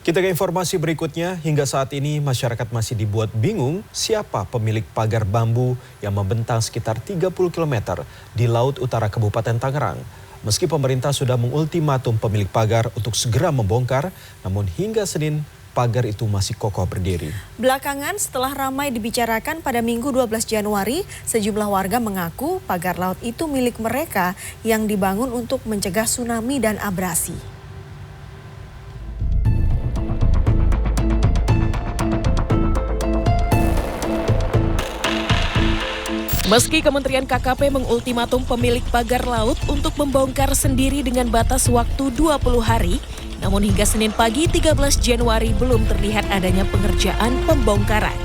Kita ke informasi berikutnya. Hingga saat ini masyarakat masih dibuat bingung siapa pemilik pagar bambu yang membentang sekitar 30 km di laut utara Kabupaten Tangerang. Meski pemerintah sudah mengultimatum pemilik pagar untuk segera membongkar, namun hingga Senin pagar itu masih kokoh berdiri. Belakangan setelah ramai dibicarakan pada Minggu 12 Januari, sejumlah warga mengaku pagar laut itu milik mereka yang dibangun untuk mencegah tsunami dan abrasi. Meski Kementerian KKP mengultimatum pemilik pagar laut untuk membongkar sendiri dengan batas waktu 20 hari, namun hingga Senin pagi 13 Januari belum terlihat adanya pengerjaan pembongkaran.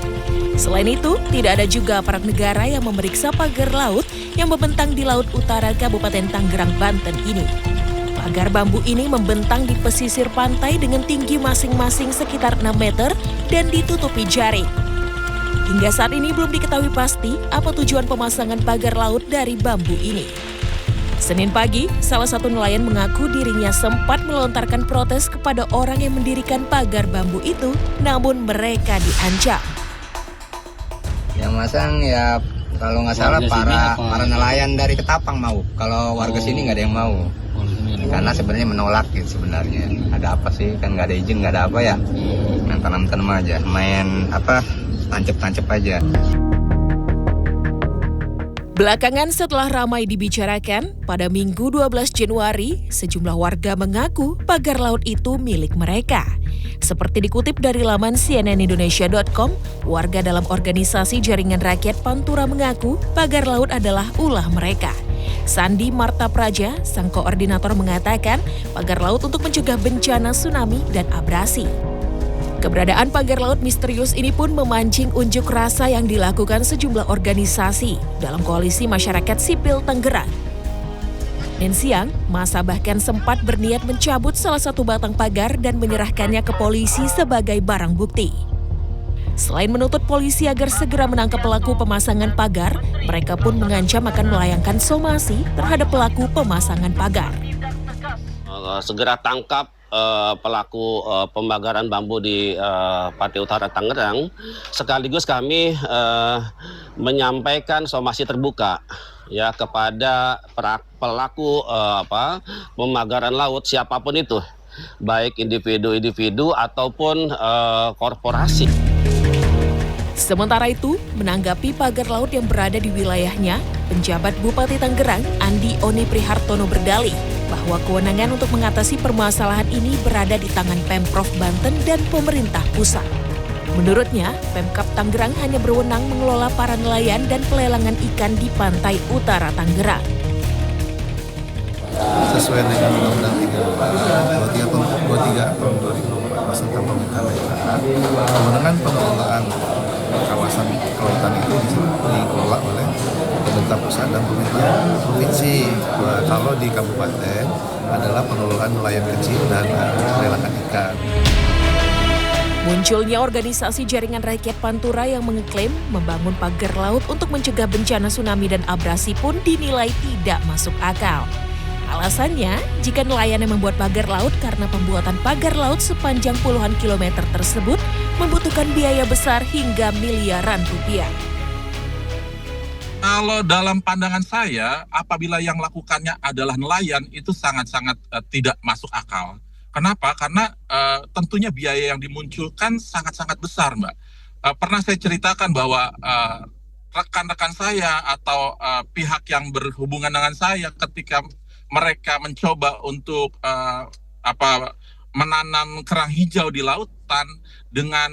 Selain itu, tidak ada juga aparat negara yang memeriksa pagar laut yang membentang di laut utara Kabupaten Tangerang, Banten ini. Pagar bambu ini membentang di pesisir pantai dengan tinggi masing-masing sekitar 6 meter dan ditutupi jaring. Hingga saat ini belum diketahui pasti apa tujuan pemasangan pagar laut dari bambu ini. Senin pagi, salah satu nelayan mengaku dirinya sempat melontarkan protes kepada orang yang mendirikan pagar bambu itu, namun mereka diancam. Yang masang ya kalau nggak salah para nelayan dari Ketapang mau, kalau warga sini nggak ada yang mau. Karena sebenarnya menolak gitu sebenarnya. Ada apa sih, kan nggak ada izin, nggak ada apa ya. Main tanam-tanam aja, main tancap-tancap aja. Belakangan setelah ramai dibicarakan, pada Minggu 12 Januari, sejumlah warga mengaku pagar laut itu milik mereka. Seperti dikutip dari laman cnnindonesia.com, warga dalam organisasi Jaringan Rakyat Pantura mengaku pagar laut adalah ulah mereka. Sandi Marta Praja, sang koordinator mengatakan pagar laut untuk mencegah bencana tsunami dan abrasi. Keberadaan pagar laut misterius ini pun memancing unjuk rasa yang dilakukan sejumlah organisasi dalam koalisi masyarakat sipil Tangerang. Dan siang, massa bahkan sempat berniat mencabut salah satu batang pagar dan menyerahkannya ke polisi sebagai barang bukti. Selain menuntut polisi agar segera menangkap pelaku pemasangan pagar, mereka pun mengancam akan melayangkan somasi terhadap pelaku pemasangan pagar. Segera tangkap pelaku pembakaran bambu di Pantai Utara Tangerang, sekaligus kami menyampaikan somasi terbuka ya kepada pelaku pembakaran laut siapapun itu, baik individu-individu ataupun korporasi. Sementara itu, menanggapi pagar laut yang berada di wilayahnya, penjabat Bupati Tangerang Andi Oni Prihartono berdalih bahwa kewenangan untuk mengatasi permasalahan ini berada di tangan Pemprov Banten dan pemerintah pusat. Menurutnya, Pemkab Tangerang hanya berwenang mengelola para nelayan dan pelelangan ikan di pantai utara Tangerang. Sesuai dengan Undang-Undang 23 tahun 2004 tentang pemerintah daerah, kewenangan pengelolaan kawasan kelautan itu dikelola oleh pemerintah pusat dan pemerintah provinsi. Kalau di kabupaten adalah pengelolaan nelayan kecil dan pelelangan ikan. Munculnya organisasi Jaringan Rakyat Pantura yang mengklaim membangun pagar laut untuk mencegah bencana tsunami dan abrasi pun dinilai tidak masuk akal. Alasannya, jika nelayan yang membuat pagar laut karena pembuatan pagar laut sepanjang puluhan kilometer tersebut membutuhkan biaya besar hingga miliaran rupiah. Kalau dalam pandangan saya, apabila yang lakukannya adalah nelayan, itu sangat-sangat tidak masuk akal. Kenapa? Karena tentunya biaya yang dimunculkan sangat-sangat besar, Mbak. Pernah saya ceritakan bahwa rekan-rekan saya atau pihak yang berhubungan dengan saya ketika mereka mencoba untuk menanam kerang hijau di lautan dengan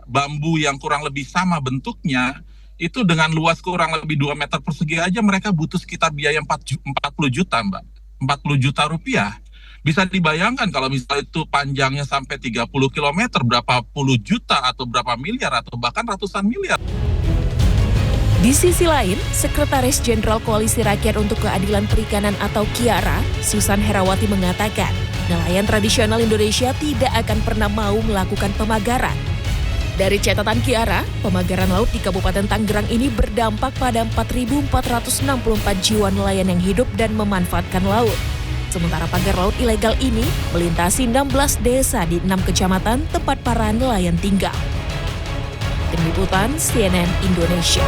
bambu yang kurang lebih sama bentuknya, itu dengan luas kurang lebih 2 meter persegi aja mereka butuh sekitar biaya 40 juta, Mbak. 40 juta rupiah. Bisa dibayangkan kalau misalnya itu panjangnya sampai 30 km, berapa puluh juta atau berapa miliar atau bahkan ratusan miliar. Di sisi lain, Sekretaris Jenderal Koalisi Rakyat untuk Keadilan Perikanan atau KIARA, Susan Herawati mengatakan, nelayan tradisional Indonesia tidak akan pernah mau melakukan pemagaran. Dari catatan KIARA, pemagaran laut di Kabupaten Tangerang ini berdampak pada 4.464 jiwa nelayan yang hidup dan memanfaatkan laut. Sementara pagar laut ilegal ini melintasi 16 desa di 6 kecamatan tempat para nelayan tinggal. Tim Liputan CNN Indonesia.